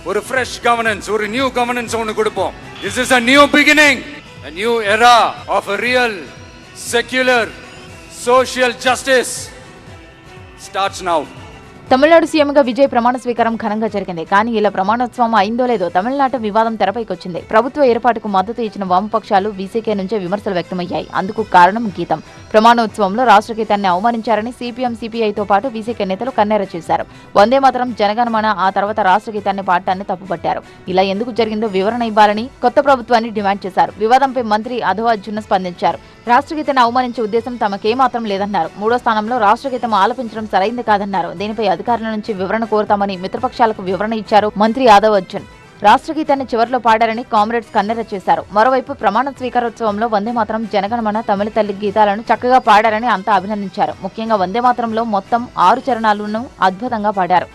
ஒரு fresh governance, ஒரு new governance ஒன்னு கொடுப்போம். This is a new beginning, a new era of a real secular social justice starts now. Tamil Nadu సీఎంగా విజయ్ ప్రమాణ స్వీకారం ఘనంగా జరిగింది. కానీ ఇలా ప్రమాణోత్సవం అయిందో లేదో తమిళనాట వివాదం తెరపైకొచ్చింది. ప్రభుత్వ ఏర్పాటుకు మద్దతు ఇచ్చిన వామపక్షాలు వీసీకే నుంచే విమర్శలు వ్యక్తమయ్యాయి. అందుకు కారణం గీతం. ప్రమాణోత్సవంలో రాష్ట్ర గీతాన్ని అవమానించారని సిపిఎం సిపిఐతో పాటు వీసీకే నేతలు కన్నెర చేశారు. వందే మాతరం, జనగణమన, ఆ తర్వాత రాష్ట్ర గీతాన్ని పాడటాన్ని తప్పుపట్టారు. ఇలా ఎందుకు జరిగిందో వివరణ ఇవ్వాలని కొత్త ప్రభుత్వాన్ని డిమాండ్ చేశారు. వివాదంపై మంత్రి అధవ్ అర్జున్ స్పందించారు. రాష్ట్ర గీతాన్ని అవమానించే ఉద్దేశం తమకేమాత్రం లేదన్నారు. 3వ స్థానంలో రాష్ట్ర గీతం ఆలపించడం సరైంది కాదన్నారు. దీనిపై అధికారుల నుంచి వివరణ కోరుతామని మిత్రపక్షాలకు వివరణ ఇచ్చారు మంత్రి అధవ్ అర్జున్. రాష్ట్ర గీతాన్ని చివరిలో పాడారని కామ్రేడ్స్ కన్నెర చేశారు. మరోవైపు ప్రమాణ స్వీకారోత్సవంలో వందే మాతరం, జనగణమన, తమిళ తల్లి గీతాలను చక్కగా పాడారని అంతా అభినందించారు. ముఖ్యంగా వందే మాతరంలో మొత్తం 6 చరణాలను అద్భుతంగా పాడారు.